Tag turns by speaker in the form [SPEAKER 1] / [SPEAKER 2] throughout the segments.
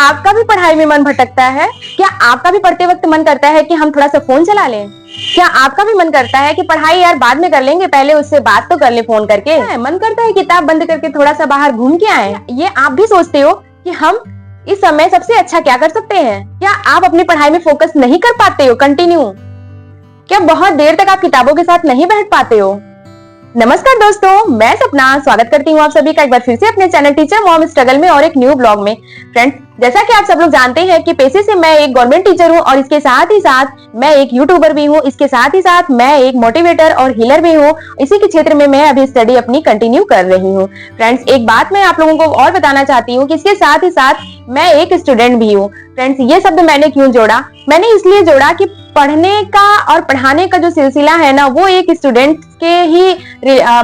[SPEAKER 1] आपका भी पढ़ाई में मन भटकता है? क्या आपका भी पढ़ते वक्त मन करता है कि हम थोड़ा सा फोन चला लें? क्या आपका भी मन करता है कि पढ़ाई यार बाद में कर लेंगे, पहले उससे बात तो कर ले फोन करके? मन करता है किताब बंद करके थोड़ा सा बाहर घूम के आए? ये आप भी सोचते हो कि हम इस समय सबसे अच्छा क्या कर सकते हैं? क्या आप अपनी पढ़ाई में फोकस नहीं कर पाते हो कंटिन्यू? क्या बहुत देर तक आप किताबों के साथ नहीं बैठ पाते हो? नमस्कार दोस्तों, मैं सपना स्वागत करती हूँ आप सभी का एक बार फिर से अपने चैनल टीचर मॉम स्ट्रगल में और एक न्यू ब्लॉग में। फ्रेंड्स, जैसा कि आप सब लोग जानते हैं कि पेशे से मैं एक गवर्नमेंट टीचर हूँ और इसके साथ ही साथ मैं एक यूट्यूबर भी हूँ, इसके साथ ही साथ मैं एक मोटिवेटर और हीलर भी हूँ। इसी के क्षेत्र में मैं अभी स्टडी अपनी कंटिन्यू कर रही हूँ। फ्रेंड्स, एक बात मैं आप लोगों को और बताना चाहती हूँ कि इसके साथ ही साथ मैं एक स्टूडेंट भी हूँ। फ्रेंड्स, ये शब्द मैंने क्यों जोड़ा? मैंने इसलिए जोड़ा कि पढ़ने का और पढ़ाने का जो सिलसिला है ना, वो एक स्टूडेंट के ही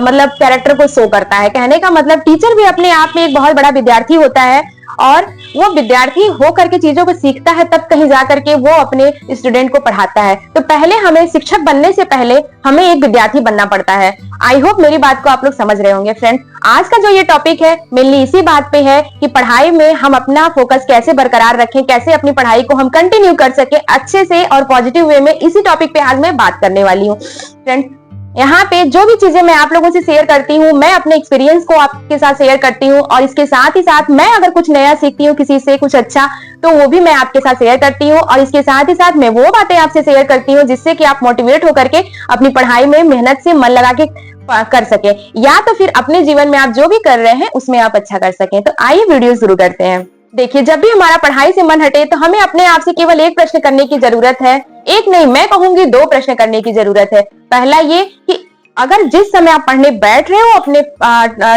[SPEAKER 1] मतलब कैरेक्टर को शो करता है। कहने का मतलब टीचर भी अपने आप में एक बहुत बड़ा विद्यार्थी होता है और वो विद्यार्थी हो करके चीजों को सीखता है, तब कहीं जा करके वो अपने स्टूडेंट को पढ़ाता है। तो पहले हमें शिक्षक बनने से पहले हमें एक विद्यार्थी बनना पड़ता है। आई होप मेरी बात को आप लोग समझ रहे होंगे। फ्रेंड्स, आज का जो ये टॉपिक है मेनली इसी बात पे है कि पढ़ाई में हम अपना फोकस कैसे बरकरार रखें, कैसे अपनी पढ़ाई को हम कंटिन्यू कर सके अच्छे से और पॉजिटिव वे में। इसी टॉपिक पे आज मैं बात करने वाली हूँ। फ्रेंड्स, यहाँ पे जो भी चीजें मैं आप लोगों से शेयर करती हूँ, मैं अपने एक्सपीरियंस को आपके साथ शेयर करती हूँ और इसके साथ ही साथ मैं अगर कुछ नया सीखती हूँ किसी से कुछ अच्छा, तो वो भी मैं आपके साथ शेयर करती हूँ। और इसके साथ ही साथ मैं वो बातें आपसे शेयर करती हूँ जिससे कि आप मोटिवेट होकर के अपनी पढ़ाई में मेहनत से मन लगा के कर सके, या तो फिर अपने जीवन में आप जो भी कर रहे हैं उसमें आप अच्छा कर सकें। तो आइए वीडियो शुरू करते हैं। देखिए, जब भी हमारा पढ़ाई से मन हटे तो हमें अपने आप से केवल एक प्रश्न करने की जरूरत है। एक नहीं, मैं कहूंगी 2 प्रश्न करने की जरूरत है। पहला ये कि अगर जिस समय आप पढ़ने बैठ रहे हो अपने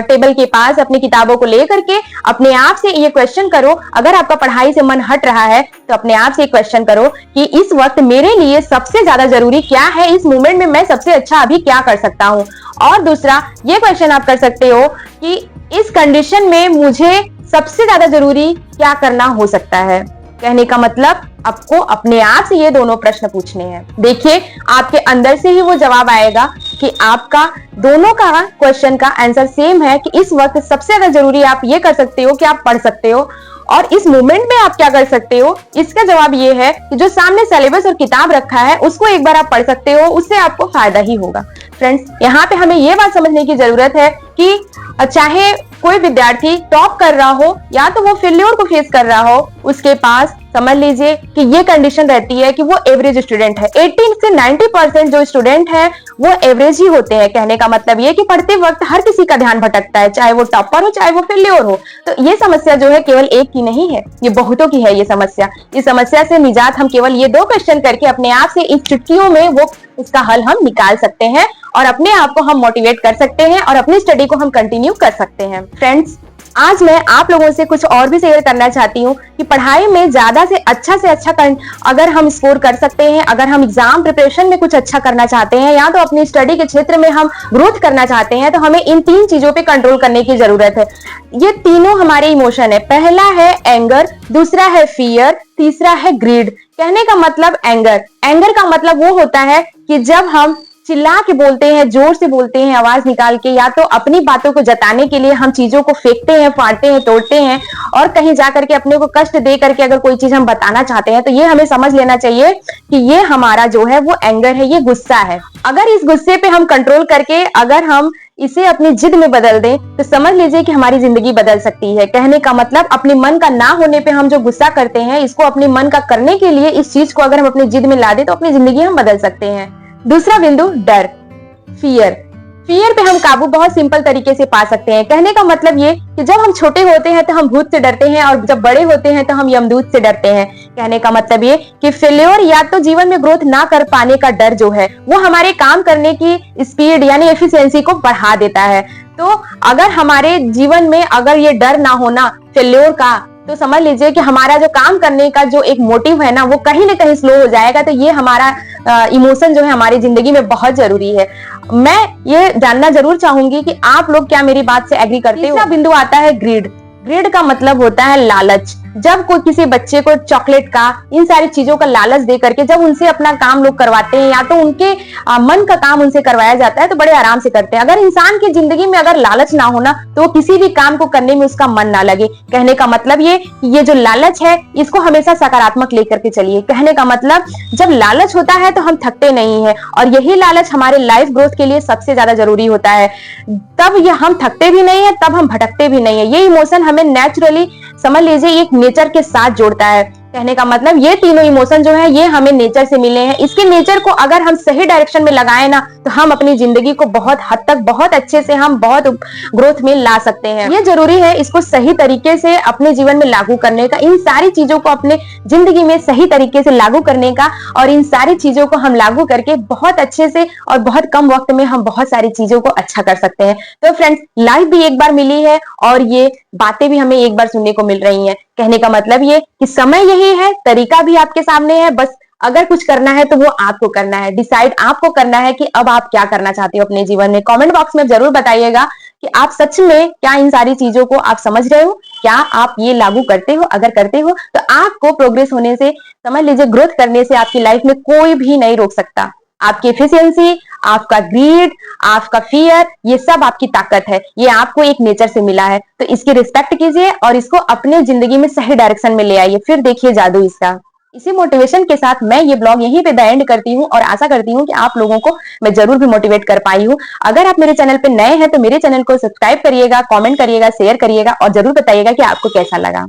[SPEAKER 1] टेबल के पास अपनी किताबों को लेकर के, अपने आप से ये क्वेश्चन करो। अगर आपका पढ़ाई से मन हट रहा है तो अपने आप से क्वेश्चन करो कि इस वक्त मेरे लिए सबसे ज्यादा जरूरी क्या है, इस मोमेंट में मैं सबसे अच्छा अभी क्या कर सकता हूँ। और दूसरा ये क्वेश्चन आप कर सकते हो कि इस कंडीशन में मुझे सबसे ज्यादा जरूरी क्या करना हो सकता है। कहने का मतलब आपको अपने आप से ये दोनों प्रश्न पूछने हैं। देखिए, आपके अंदर से ही वो जवाब आएगा कि आपका दोनों का क्वेश्चन का आंसर सेम है कि इस वक्त सबसे ज्यादा जरूरी आप ये कर सकते हो कि आप पढ़ सकते हो, और इस मोमेंट में आप क्या कर सकते हो। इसका जवाब ये है कि जो सामने सिलेबस और किताब रखा है उसको एक बार आप पढ़ सकते हो, उससे आपको फायदा ही होगा। फ्रेंड्स, यहाँ पे हमें ये बात समझने की जरूरत है कि चाहे कोई विद्यार्थी टॉप कर रहा हो या तो वो फेल्योर को फेस कर रहा हो, उसके पास समझ लीजिए कि ये कंडीशन रहती है कि वो एवरेज स्टूडेंट है। 80 से 90% जो स्टूडेंट है वो एवरेज ही होते हैं। कहने का मतलब ये कि पढ़ते वक्त हर किसी का ध्यान भटकता है, चाहे वो टॉपर हो चाहे वो फेल्योर हो। तो ये समस्या जो है केवल एक की नहीं है, ये बहुतों की है ये समस्या। इस समस्या से निजात हम केवल ये 2 क्वेश्चन करके अपने आप से इन चुटकियों में वो इसका हल हम निकाल सकते हैं और अपने आप को हम मोटिवेट कर सकते हैं और अपनी स्टडी को हम कंटिन्यू कर सकते हैं। फ्रेंड्स, आज मैं आप लोगों से कुछ और भी शेयर करना चाहती हूँ कि पढ़ाई में ज्यादा से अच्छा अगर हम स्कोर कर सकते हैं, अगर हम एग्जाम प्रिपरेशन में कुछ अच्छा करना चाहते हैं या तो अपनी स्टडी के क्षेत्र में हम ग्रोथ करना चाहते हैं, तो हमें इन 3 चीजों पे कंट्रोल करने की जरूरत है। ये तीनों हमारे इमोशन है। पहला है एंगर, दूसरा है फियर, तीसरा है ग्रीड। कहने का मतलब एंगर का मतलब वो होता है कि जब हम चिल्ला के बोलते हैं, जोर से बोलते हैं, आवाज निकाल के, या तो अपनी बातों को जताने के लिए हम चीजों को फेंकते हैं, फाड़ते हैं, तोड़ते हैं और कहीं जाकर के अपने को कष्ट दे करके अगर कोई चीज हम बताना चाहते हैं, तो ये हमें समझ लेना चाहिए कि ये हमारा जो है वो एंगर है, ये गुस्सा है। अगर इस गुस्से पे हम कंट्रोल करके अगर हम इसे अपनी जिद में बदल दें तो समझ लीजिए कि हमारी जिंदगी बदल सकती है। कहने का मतलब अपने मन का ना होने पे हम जो गुस्सा करते हैं, इसको अपने मन का करने के लिए इस चीज को अगर हम अपनी जिद में ला दें तो अपनी जिंदगी हम बदल सकते हैं। दूसरा बिंदु डर, फियर पे हम काबू बहुत सिंपल तरीके से पा सकते हैं। कहने का मतलब ये कि जब हम छोटे होते हैं तो हम भूत से डरते हैं और जब बड़े होते हैं तो हम यमदूत से डरते हैं। कहने का मतलब ये कि फेल्योर या तो जीवन में ग्रोथ ना कर पाने का डर जो है वो हमारे काम करने की स्पीड यानी एफिशिएंसी को बढ़ा देता है। तो अगर हमारे जीवन में अगर ये डर ना होना फेल्योर का, तो समझ लीजिए कि हमारा जो काम करने का जो एक मोटिव है ना वो कहीं ना कहीं स्लो हो जाएगा। तो ये हमारा इमोशन जो है हमारी जिंदगी में बहुत जरूरी है। मैं ये जानना जरूर चाहूंगी कि आप लोग क्या मेरी बात से एग्री करते हो। तीसरा बिंदु आता है ग्रीड। ग्रीड का मतलब होता है लालच। जब कोई किसी बच्चे को चॉकलेट का, इन सारी चीजों का लालच दे करके जब उनसे अपना काम लोग करवाते हैं या तो उनके मन का काम उनसे करवाया जाता है तो बड़े आराम से करते हैं। अगर इंसान की जिंदगी में अगर लालच ना हो ना तो वो किसी भी काम को करने में उसका मन ना लगे। कहने का मतलब ये जो लालच है इसको हमेशा सकारात्मक लेकर के चलिए। कहने का मतलब जब लालच होता है तो हम थकते नहीं है और यही लालच हमारे लाइफ ग्रोथ के लिए सबसे ज्यादा जरूरी होता है। तब ये हम थकते भी नहीं है, तब हम भटकते भी नहीं है। ये इमोशन हमें नेचुरली समझ लीजिए एक नेचर के साथ जोड़ता है। कहने का मतलब ये तीनों इमोशन जो है ये हमें नेचर से मिले हैं। इसके नेचर को अगर हम सही डायरेक्शन में लगाए ना तो हम अपनी जिंदगी को बहुत हद तक बहुत अच्छे से हम बहुत ग्रोथ में ला सकते हैं। ये जरूरी है इसको सही तरीके से अपने जीवन में लागू करने का, इन सारी चीजों को अपने जिंदगी में सही तरीके से लागू करने का और इन सारी चीजों को हम लागू करके बहुत अच्छे से और बहुत कम वक्त में हम बहुत सारी चीजों को अच्छा कर सकते हैं। तो फ्रेंड्स, लाइफ भी एक बार मिली है और ये बातें भी हमें एक बार सुनने को मिल रही हैं। कहने का मतलब ये कि समय यही है, तरीका भी आपके सामने है, बस अगर कुछ करना है तो वो आपको करना है। डिसाइड आपको करना है कि अब आप क्या करना चाहते हो अपने जीवन में। कमेंट बॉक्स में जरूर बताइएगा कि आप सच में क्या इन सारी चीजों को आप समझ रहे हो, क्या आप ये लागू करते हो। अगर करते हो तो आपको प्रोग्रेस होने से, समझ लीजिए ग्रोथ करने से आपकी लाइफ में कोई भी नहीं रोक सकता। आपकी एफिशिएंसी, आपका ग्रीड, आपका फियर, ये सब आपकी ताकत है। ये आपको एक नेचर से मिला है, तो इसकी रिस्पेक्ट कीजिए और इसको अपने जिंदगी में सही डायरेक्शन में ले आइए, फिर देखिए जादू इसका। इसी मोटिवेशन के साथ मैं ये ब्लॉग यहीं पे द एंड करती हूँ और आशा करती हूँ कि आप लोगों को मैं जरूर भी मोटिवेट कर पाई हूँ। अगर आप मेरे चैनल पे नए हैं तो मेरे चैनल को सब्सक्राइब करिएगा, कमेंट करिएगा, शेयर करिएगा और जरूर बताइएगा कि आपको कैसा लगा।